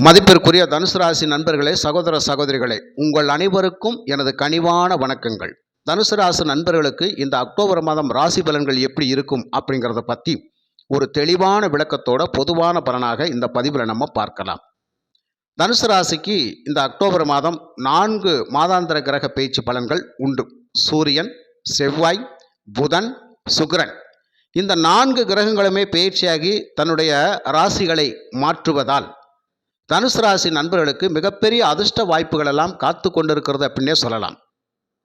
மதிப்பிற்குரிய தனுசு ராசி நண்பர்களே, சகோதர சகோதரிகளே, உங்கள் அனைவருக்கும் எனது கனிவான வணக்கங்கள். தனுசு ராசி நண்பர்களுக்கு இந்த அக்டோபர் மாதம் ராசி பலன்கள் எப்படி இருக்கும் அப்படிங்கிறத பற்றி ஒரு தெளிவான விளக்கத்தோட பொதுவான பலனாக இந்த பதிவில் நம்ம பார்க்கலாம். தனுசு ராசிக்கு இந்த அக்டோபர் மாதம் 4 மாதாந்திர கிரக பேச்சு பலன்கள் உண்டு. சூரியன், செவ்வாய், புதன், சுக்கிரன் இந்த 4 கிரகங்களுமே பயிற்சியாகி தன்னுடைய ராசிகளை மாற்றுவதால் தனுசு ராசி நண்பர்களுக்கு மிகப்பெரிய அதிர்ஷ்ட வாய்ப்புகள் எல்லாம் காத்து கொண்டிருக்கிறது அப்படின்னே சொல்லலாம்.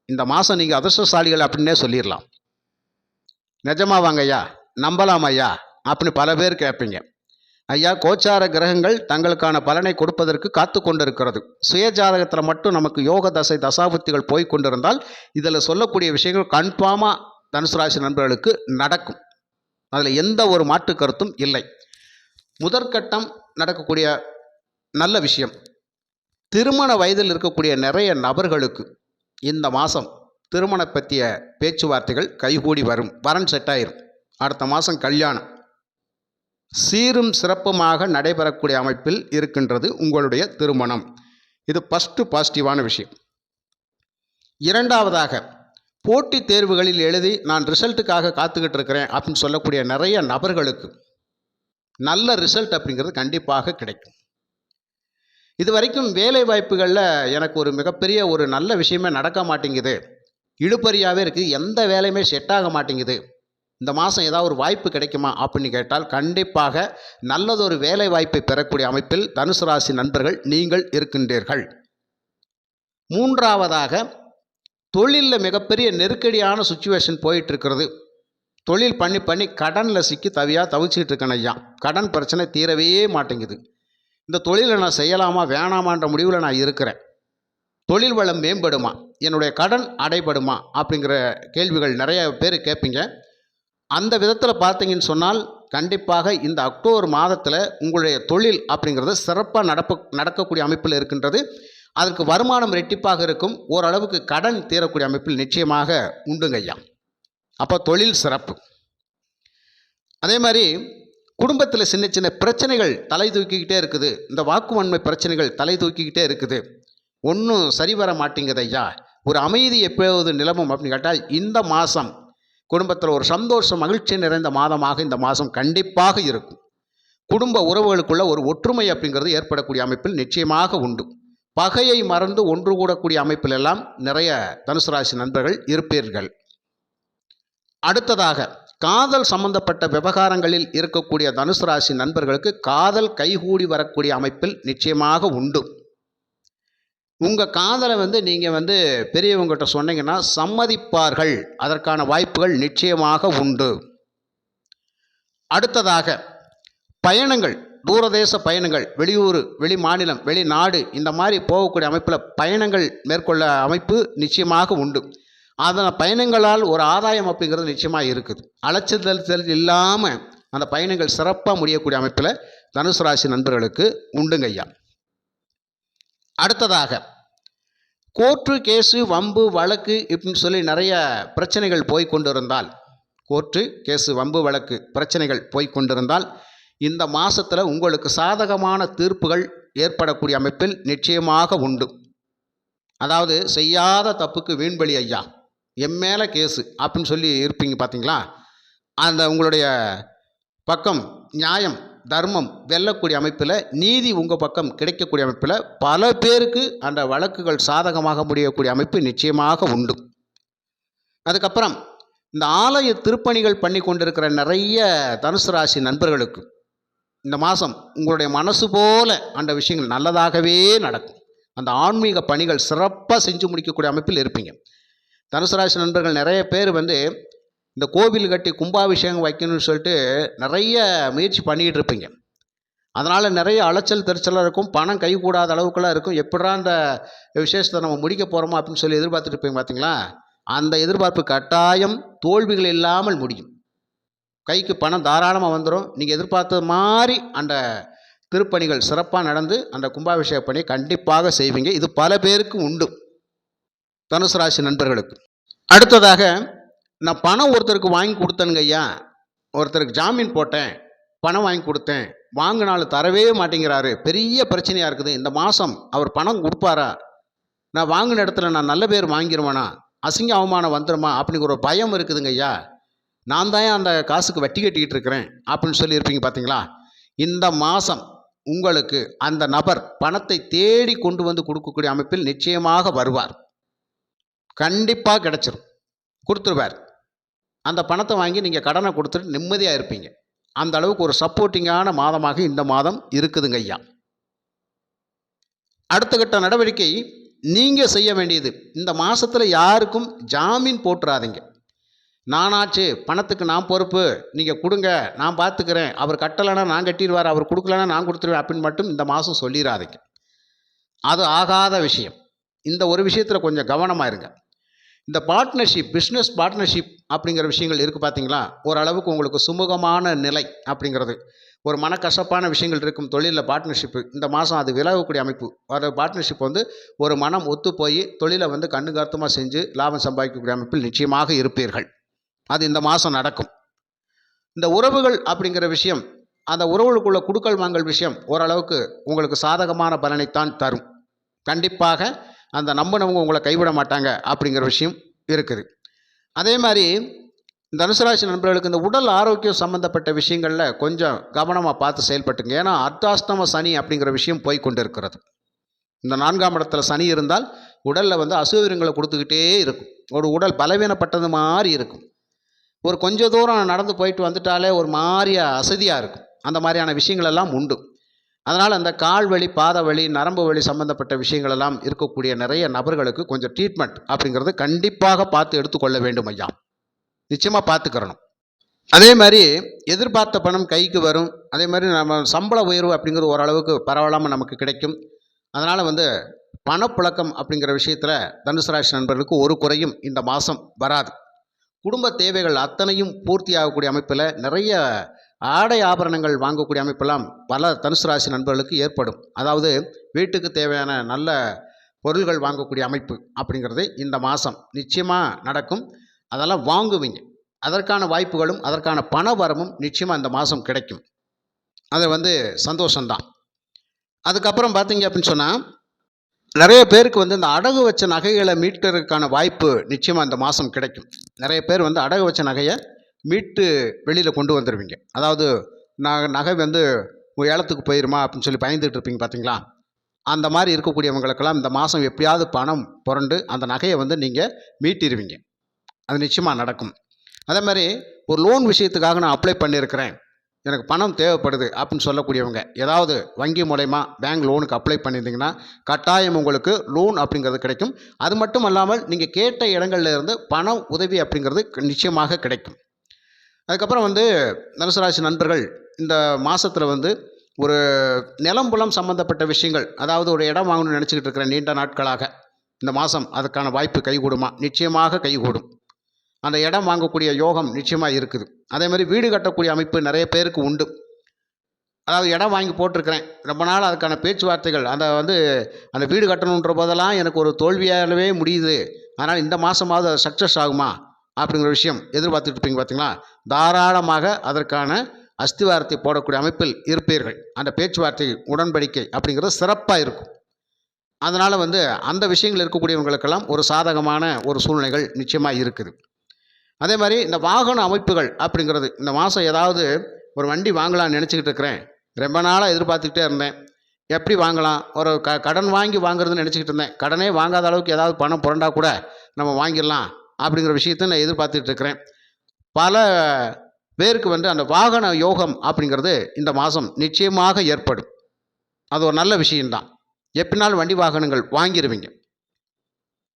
இந்த மாதம் நீங்கள் அதிர்ஷ்டசாலிகள் அப்படின்னே சொல்லிடலாம். நிஜமாவாங்க ஐயா, நம்பலாம் ஐயா அப்படின்னு பல பேர் கேட்பீங்க. ஐயா, கோச்சார கிரகங்கள் தங்களுக்கான பலனை கொடுப்பதற்கு காத்து கொண்டிருக்கிறது. சுயஜாதகத்தில் மட்டும் நமக்கு யோக தசை தசாபுத்திகள் போய் கொண்டிருந்தால் இதில் சொல்லக்கூடிய விஷயங்கள் கன்ஃபார்மாக தனுசு ராசி நண்பர்களுக்கு நடக்கும். அதில் எந்த ஒரு மாற்று கருத்தும் இல்லை. முதற்கட்டம் நடக்கக்கூடிய நல்ல விஷயம், திருமண வயதில் இருக்கக்கூடிய நிறைய நபர்களுக்கு இந்த மாதம் திருமண பற்றிய பேச்சுவார்த்தைகள் கைகூடி வரும். வரன் செட் ஆயிரும். அடுத்த மாதம் கல்யாணம் சீரும் சிறப்புமாக நடைபெறக்கூடிய அமைப்பில் இருக்கின்றது உங்களுடைய திருமணம். இது ஃபஸ்ட்டு பாசிட்டிவான விஷயம். இரண்டாவதாக, போட்டித் தேர்வுகளில் எழுதி நான் ரிசல்ட்டுக்காக காத்துக்கிட்டு இருக்கிறேன் அப்படின்னு சொல்லக்கூடிய நிறைய நபர்களுக்கு நல்ல ரிசல்ட் அப்படிங்கிறது கண்டிப்பாக கிடைக்கும். இது வரைக்கும் வேலை வாய்ப்புகளில் எனக்கு ஒரு மிகப்பெரிய ஒரு நல்ல விஷயமே நடக்க மாட்டேங்குது, இழுபறியாகவே இருக்குது, எந்த வேலையுமே செட் ஆக மாட்டேங்குது, இந்த மாதம் ஏதாவது ஒரு வாய்ப்பு கிடைக்குமா அப்படின்னு கேட்டால் கண்டிப்பாக நல்லதொரு வேலை வாய்ப்பை பெறக்கூடிய அமைப்பில் தனுசு ராசி நண்பர்கள் நீங்கள் இருக்கின்றீர்கள். மூன்றாவதாக, தொழிலில் மிகப்பெரிய நெருக்கடியான சுச்சுவேஷன் போயிட்டு இருக்கிறது. தொழில் பண்ணி கடனில் சிக்கி தவிச்சிக்கிட்டு இருக்கேன் ஐயா. கடன் பிரச்சனை தீரவே மாட்டேங்குது. இந்த தொழிலை நான் செய்யலாமா வேணாமான்ற முடிவில் நான் இருக்கிறேன். தொழில் வளம் மேம்படுமா, என்னுடைய கடன் அடைபடுமா அப்படிங்கிற கேள்விகள் நிறைய பேர் கேட்பீங்க. அந்த விதத்தில் பார்த்தீங்கன்னு சொன்னால் கண்டிப்பாக இந்த அக்டோபர் மாதத்தில் உங்களுடைய தொழில் அப்படிங்கிறது சிறப்பாக நடக்கக்கூடிய அமைப்பில் இருக்கின்றது. அதற்கு வருமானம் ரெட்டிப்பாக இருக்கும். ஓரளவுக்கு கடன் தீரக்கூடிய அமைப்பில் நிச்சயமாக உண்டுங்க ஐயா. அப்போ தொழில் சிறப்பு. அதே மாதிரி குடும்பத்தில் சின்ன சின்ன பிரச்சனைகள் தலை தூக்கிக்கிட்டே இருக்குது. இந்த வாக்குவன்மை பிரச்சனைகள் தலை தூக்கிக்கிட்டே இருக்குது. ஒன்றும் சரி வர மாட்டேங்குது ஐயா. ஒரு அமைதி எப்போது நிலவும் அப்படின்னு கேட்டால் இந்த மாதம் குடும்பத்தில் ஒரு சந்தோஷம் மகிழ்ச்சி நிறைந்த மாதமாக இந்த மாதம் கண்டிப்பாக இருக்கும். குடும்ப உறவுகளுக்குள்ள ஒரு ஒற்றுமை அப்படிங்கிறது ஏற்படக்கூடிய அமைப்பில் நிச்சயமாக உண்டு. பகையை மறந்து ஒன்று கூடக்கூடிய அமைப்பில் எல்லாம் நிறைய தனுசு ராசி நண்பர்கள் இருப்பீர்கள். அடுத்ததாக, காதல் சம்பந்தப்பட்ட விவகாரங்களில் இருக்கக்கூடிய தனுசு ராசி நண்பர்களுக்கு காதல் கைகூடி வரக்கூடிய அமைப்பில் நிச்சயமாக உண்டு. உங்கள் காதலை நீங்கள் பெரியவங்ககிட்ட சொன்னீங்கன்னா சம்மதிப்பார்கள். அதற்கான வாய்ப்புகள் நிச்சயமாக உண்டு. அடுத்ததாக, பயணங்கள், தூரதேச பயணங்கள், வெளியூர், வெளி மாநிலம், வெளிநாடு இந்த மாதிரி போகக்கூடிய அமைப்பில் பயணங்கள் மேற்கொள்ள அமைப்பு நிச்சயமாக உண்டு. அதன் பயணங்களால் ஒரு ஆதாயம் அப்படிங்கிறது நிச்சயமாக இருக்குது. அலைச்சல் இல்லாமல் அந்த பயணங்கள் சிறப்பாக முடியக்கூடிய அமைப்பில் தனுசு ராசி நண்பர்களுக்கு உண்டுங்க ஐயா. அடுத்ததாக, கோர்ட்டு கேஸு வம்பு வழக்கு இப்படின்னு சொல்லி நிறைய பிரச்சனைகள் போய்கொண்டிருந்தால், கோர்ட்டு கேஸு வம்பு வழக்கு பிரச்சனைகள் போய்கொண்டிருந்தால் இந்த மாதத்தில் உங்களுக்கு சாதகமான தீர்ப்புகள் ஏற்படக்கூடிய அமைப்பில் நிச்சயமாக உண்டு. அதாவது செய்யாத தப்புக்கு வீண்பலி ஐயா, எம்மேலே கேஸு அப்படின்னு சொல்லி இருப்பீங்க பார்த்தீங்களா. அந்த உங்களுடைய பக்கம் நியாயம் தர்மம் வெல்லக்கூடிய அமைப்பில், நீதி உங்கள் பக்கம் கிடைக்கக்கூடிய அமைப்பில் பல பேருக்கு அந்த வழக்குகள் சாதகமாக முடியக்கூடிய அமைப்பு நிச்சயமாக உண்டு. அதுக்கப்புறம், இந்த ஆலய திருப்பணிகள் பண்ணி கொண்டிருக்கிற நிறைய தனுசு ராசி நண்பர்களுக்கு இந்த மாதம் உங்களுடைய மனசு போல அந்த விஷயங்கள் நல்லதாகவே நடக்கும். அந்த ஆன்மீக பணிகள் சிறப்பாக செஞ்சு முடிக்கக்கூடிய அமைப்பில் இருப்பீங்க. தனுசு ராசி நண்பர்கள் நிறைய பேர் இந்த கோவில் கட்டி கும்பாபிஷேகம் வைக்கணும்னு சொல்லிட்டு நிறைய முயற்சி பண்ணிக்கிட்டு இருப்பீங்க. அதனால் நிறைய அலைச்சல் திருச்சலாக இருக்கும். பணம் கைகூடாத அளவுக்குலாம் இருக்கும். எப்படா அந்த விசேஷத்தை நம்ம முடிக்க போகிறோமோ அப்படின்னு சொல்லி எதிர்பார்த்துட்டு இருப்பீங்க பார்த்தீங்களா. அந்த எதிர்பார்ப்பு கட்டாயம் தோல்விகள் இல்லாமல் முடியும். கைக்கு பணம் தாராளமாக வந்துடும். நீங்கள் எதிர்பார்த்த மாதிரி அந்த திருப்பணிகள் சிறப்பாக நடந்து அந்த கும்பாபிஷேக பணியை கண்டிப்பாக செய்வீங்க. இது பல பேருக்கு உண்டு தனுசு ராசி நண்பர்களுக்கு. அடுத்ததாக, நான் பணம் ஒருத்தருக்கு வாங்கி கொடுத்தேனுங்க ஐயா, ஒருத்தருக்கு ஜாமீன் போட்டேன், பணம் வாங்கி கொடுத்தேன், வாங்கினாலும் தரவே மாட்டேங்கிறாரு, பெரிய பிரச்சனையாக இருக்குது, இந்த மாதம் அவர் பணம் கொடுப்பாரா, நான் வாங்கின இடத்துல நான் நல்ல பேர் வாங்கிடுவேனா, அசிங்க அவமானம் வந்துடுமா அப்படிங்கிற ஒரு பயம் இருக்குதுங்க ஐயா, நான் தான் அந்த காசுக்கு வட்டி கட்டிக்கிட்டு இருக்கிறேன் அப்படின்னு சொல்லியிருப்பீங்க பார்த்தீங்களா. இந்த மாதம் உங்களுக்கு அந்த நபர் பணத்தை தேடி கொண்டு வந்து கொடுக்கக்கூடிய அமைப்பில் நிச்சயமாக வருவார். கண்டிப்பாக கிடைச்சிரும், கொடுத்துருவார். அந்த பணத்தை வாங்கி நீங்கள் கடனை கொடுத்துட்டு நிம்மதியாக இருப்பீங்க. அந்த அளவுக்கு ஒரு சப்போர்ட்டிங்கான மாதமாக இந்த மாதம் இருக்குதுங்க ஐயா. அடுத்த கட்ட நடவடிக்கை நீங்கள் செய்ய வேண்டியது, இந்த மாதத்தில் யாருக்கும் ஜாமீன் போட்டுறாதீங்க. நானாச்சு பணத்துக்கு நான் பொறுப்பு, நீங்கள் கொடுங்க நான் பார்த்துக்கிறேன், அவர் கட்டலைன்னா நான் கட்டிடுவார், அவர் கொடுக்கலன்னா நான் கொடுத்துருவேன் அப்படின்னு மட்டும் இந்த மாதம் சொல்லிடாதீங்க. அது ஆகாத விஷயம். இந்த ஒரு விஷயத்தில் கொஞ்சம் கவனமாக இருங்க. இந்த பார்ட்னர்ஷிப், பிஸ்னஸ் பார்ட்னர்ஷிப் அப்படிங்கிற விஷயங்கள் இருக்குது பார்த்தீங்களா, ஓரளவுக்கு உங்களுக்கு சுமூகமான நிலை அப்படிங்கிறது, ஒரு மனக்கசப்பான விஷயங்கள் இருக்கும் தொழிலில் பார்ட்னர்ஷிப்பு, இந்த மாதம் அது விலகக்கூடிய அமைப்பு. ஒரு பார்ட்னர்ஷிப் வந்து ஒரு மனம் ஒத்து போய் தொழிலை வந்து கண்ணு கருத்துமாக செஞ்சு லாபம் சம்பாதிக்கக்கூடிய அமைப்பில் நிச்சயமாக இருப்பீர்கள். அது இந்த மாதம் நடக்கும். இந்த உறவுகள் அப்படிங்கிற விஷயம், அந்த உறவுகளுக்குள்ள குடுக்கல் வாங்கல் விஷயம் ஓரளவுக்கு உங்களுக்கு சாதகமான பலனைத்தான் தரும். கண்டிப்பாக அந்த நம்பினவங்க உங்களை கைவிட மாட்டாங்க அப்படிங்கிற விஷயம் இருக்குது. அதே மாதிரி இந்த தனுசு ராசி நண்பர்களுக்கு இந்த உடல் ஆரோக்கியம் சம்மந்தப்பட்ட விஷயங்களில் கொஞ்சம் கவனமாக பார்த்து செயல்பட்டுங்க. ஏன்னா அர்த்தாஷ்டம சனி அப்படிங்கிற விஷயம் போய் கொண்டு இருக்கிறது. இந்த 4ஆம் இடத்துல சனி இருந்தால் உடலில் வந்து அசௌகரியங்களை கொடுத்துக்கிட்டே இருக்கும், ஒரு உடல் பலவீனப்பட்டது மாதிரி இருக்கும், ஒரு கொஞ்சம் தூரம் நடந்து போயிட்டு வந்துட்டாலே ஒரு மாதிரியா அசதியாக இருக்கும், அந்த மாதிரியான விஷயங்கள் எல்லாம் உண்டு. அதனால் அந்த கால் வலி, பாத வலி, நரம்பு வலி சம்மந்தப்பட்ட விஷயங்கள் எல்லாம் இருக்கக்கூடிய நிறைய நபர்களுக்கு கொஞ்சம் ட்ரீட்மெண்ட் அப்படிங்கிறது கண்டிப்பாக பார்த்து எடுத்துக்கொள்ள வேண்டும் ஐயா. நிச்சயமாக பார்த்துக்கிறணும். அதே மாதிரி எதிர்பார்த்த பணம் கைக்கு வரும். அதே மாதிரி நம்ம சம்பள உயர்வு அப்படிங்கிறது ஓரளவுக்கு பரவாயில்லாமல் நமக்கு கிடைக்கும். அதனால் வந்து பணப்புழக்கம் அப்படிங்கிற விஷயத்தில் தனுசு ராசி நண்பர்களுக்கு ஒரு குறையும் இந்த மாதம் வராது. குடும்ப தேவைகள் அத்தனையும் பூர்த்தி ஆகக்கூடிய அமைப்பில் நிறைய ஆடை ஆபரணங்கள் வாங்கக்கூடிய அமைப்பெல்லாம் பல தனுசு ராசி நண்பர்களுக்கு ஏற்படும். அதாவது வீட்டுக்கு தேவையான நல்ல பொருள்கள் வாங்கக்கூடிய அமைப்பு அப்படிங்கிறது இந்த மாதம் நிச்சயமாக நடக்கும். அதெல்லாம் வாங்குவீங்க. அதற்கான வாய்ப்புகளும் அதற்கான பண வரமும் நிச்சயமாக இந்த மாதம் கிடைக்கும். அது வந்து சந்தோஷம்தான். அதுக்கப்புறம் பார்த்தீங்க அப்படின்னு சொன்னால் நிறைய பேருக்கு வந்து இந்த அடகு வச்ச நகைகளை மீட்கிறதுக்கான வாய்ப்பு நிச்சயமாக இந்த மாதம் கிடைக்கும். நிறைய பேர் வந்து அடகு வச்ச நகையை மீட்டு வெளியில் கொண்டு வந்துடுவீங்க. அதாவது நகை வந்து ஏலத்துக்கு போயிருமா அப்படின்னு சொல்லி பயந்துட்டு இருப்பீங்க பார்த்தீங்களா, அந்த மாதிரி இருக்கக்கூடியவங்களுக்கெல்லாம் இந்த மாதம் எப்படியாவது பணம் புரண்டு அந்த நகையை வந்து நீங்கள் மீட்டிடுவீங்க. அது நிச்சயமாக நடக்கும். அதே மாதிரி ஒரு லோன் விஷயத்துக்காக நான் அப்ளை பண்ணியிருக்கிறேன், எனக்கு பணம் தேவைப்படுது அப்படின்னு சொல்லக்கூடியவங்க ஏதாவது வங்கி மூலயமா பேங்க் லோனுக்கு அப்ளை பண்ணியிருந்தீங்கன்னா கட்டாயம் உங்களுக்கு லோன் அப்படிங்கிறது கிடைக்கும். அது மட்டும் அல்லாமல் நீங்கள் கேட்ட இடங்கள்ல இருந்து பண உதவி அப்படிங்கிறது நிச்சயமாக கிடைக்கும். அதுக்கப்புறம் வந்து தனுசு ராசி நண்பர்கள் இந்த மாதத்தில் வந்து ஒரு நிலம்புலம் சம்மந்தப்பட்ட விஷயங்கள், அதாவது ஒரு இடம் வாங்கணும்னு நினச்சிக்கிட்டு இருக்கிறேன் நீண்ட நாட்களாக, இந்த மாதம் அதுக்கான வாய்ப்பு கைகூடுமா? நிச்சயமாக கைகூடும். அந்த இடம் வாங்கக்கூடிய யோகம் நிச்சயமாக இருக்குது. அதே மாதிரி வீடு கட்டக்கூடிய அமைப்பு நிறைய பேருக்கு உண்டு. அதாவது இடம் வாங்கி போட்டிருக்கிறேன், ரொம்ப நாள் அதுக்கான பேச்சுவார்த்தைகள், அந்த வீடு கட்டணுன்ற போதெல்லாம் எனக்கு ஒரு தோல்வியாகவே முடியுது, அதனால் இந்த மாதமாவது அது சக்ஸஸ் ஆகுமா அப்படிங்கிற விஷயம் எதிர்பார்த்துட்டு இருப்பீங்க பார்த்தீங்களா. தாராளமாக அதற்கான அஸ்திவாரத்தை போடக்கூடிய அமைப்பில் இருப்பீர்கள். அந்த பேச்சுவார்த்தை உடன்படிக்கை அப்படிங்கிறது சிறப்பாக இருக்கும். அதனால் வந்து அந்த விஷயங்கள் இருக்கக்கூடியவங்களுக்கெல்லாம் ஒரு சாதகமான ஒரு சூழ்நிலைகள் நிச்சயமாக இருக்குது. அதே மாதிரி இந்த வாகன அமைப்புகள் அப்படிங்கிறது இந்த மாதம் ஏதாவது ஒரு வண்டி வாங்கலாம்னு நினச்சிக்கிட்டு இருக்கிறேன், ரொம்ப நாளாக எதிர்பார்த்துக்கிட்டே இருந்தேன், எப்படி வாங்கலாம், ஒரு கடன் வாங்கி வாங்குறதுன்னு நினச்சிக்கிட்டு இருந்தேன், கடனே வாங்காத அளவுக்கு ஏதாவது பணம் புரண்டா கூட நம்ம வாங்கிடலாம் அப்படிங்கிற விஷயத்தை நான் எதிர்பார்த்துட்டு இருக்கிறேன். பல பேருக்கு வந்து அந்த வாகன யோகம் அப்படிங்கிறது இந்த மாதம் நிச்சயமாக ஏற்படும். அது ஒரு நல்ல விஷயம்தான். எப்படினாலும் வண்டி வாகனங்கள் வாங்கிடுவீங்க.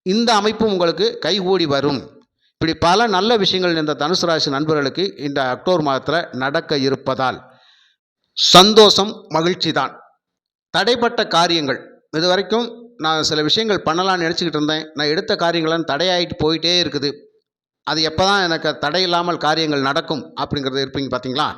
இந்த அமைப்பும் உங்களுக்கு கைகூடி வரும். இப்படி பல நல்ல விஷயங்கள் இந்த தனுசு ராசி நண்பர்களுக்கு இந்த அக்டோபர் மாதத்தில் நடக்க இருப்பதால் சந்தோஷம், மகிழ்ச்சி தான். தடைப்பட்ட காரியங்கள், இது வரைக்கும் நான் சில விஷயங்கள் பண்ணலான்னு நினச்சிக்கிட்டு இருந்தேன், நான் எடுத்த காரியங்கள்லாம் தடையாகிட்டு போயிட்டே இருக்குது, அது எப்போ தான் எனக்கு தடையில்லாமல் காரியங்கள் நடக்கும் அப்படிங்கிறது இருப்பீங்க பார்த்தீங்களா.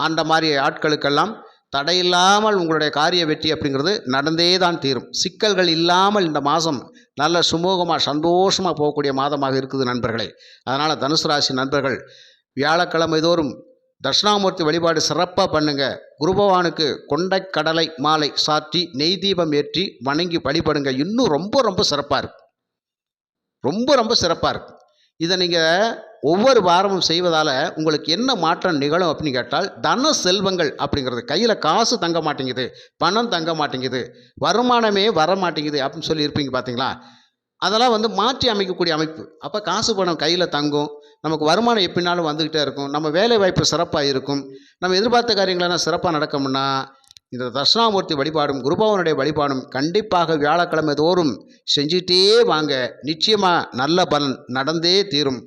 அந்த மாதிரி ஆட்களுக்கெல்லாம் தடையில்லாமல் உங்களுடைய காரிய வெற்றி அப்படிங்கிறது நடந்தே தான் தீரும். சிக்கல்கள் இல்லாமல் இந்த மாதம் நல்ல சுமூகமாக சந்தோஷமாக போகக்கூடிய மாதமாக இருக்குது நண்பர்களே. அதனால் தனுசு ராசி நண்பர்கள் வியாழக்கிழமை தோறும் தட்சிணாமூர்த்தி வழிபாடு சிறப்பாக பண்ணுங்க. குரு பகவானுக்கு கொண்டை கடலை மாலை சாற்றி நெய் தீபம் ஏற்றி வணங்கி வழிபடுங்க. இன்னும் ரொம்ப ரொம்ப சிறப்பாக இருக்கு. ரொம்ப ரொம்ப சிறப்பாக இருக்கு. இதை நீங்கள் ஒவ்வொரு வாரமும் செய்வதால் உங்களுக்கு என்ன மாற்றம் நிகழும் அப்படின்னு கேட்டால், தன செல்வங்கள் அப்படிங்கிறது கையில் காசு தங்க மாட்டேங்குது, பணம் தங்க மாட்டேங்குது, வருமானமே வர மாட்டேங்குது அப்படின்னு சொல்லி இருப்பீங்க பார்த்தீங்களா? அதெல்லாம் மாற்றி அமைக்கக்கூடிய அமைப்பு. அப்போ காசு பணம் கையில் தங்கும், நமக்கு வருமானம் எப்படினாலும் வந்துக்கிட்டே இருக்கும், நம்ம வேலை வாய்ப்பு சிறப்பாக இருக்கும், நம்ம எதிர்பார்த்த காரியங்களெல்லாம் சிறப்பாக நடக்கும்னா இந்த தட்சிணாமூர்த்தி வழிபாடும் குருபவனுடைய வழிபாடும் கண்டிப்பாக வியாழக்கிழமை தோறும் செஞ்சுட்டே வாங்க. நிச்சயமாக நல்ல பலன் நடந்தே தீரும்.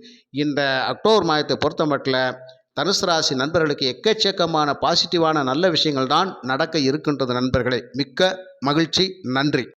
இந்த அக்டோபர் மாதத்தை பொறுத்த மட்டும் தனுசு ராசி நண்பர்களுக்கு எக்கச்சக்கமான பாசிட்டிவான நல்ல விஷயங்கள் தான் நடக்க இருக்கின்றது நண்பர்களே. மிக்க மகிழ்ச்சி. நன்றி.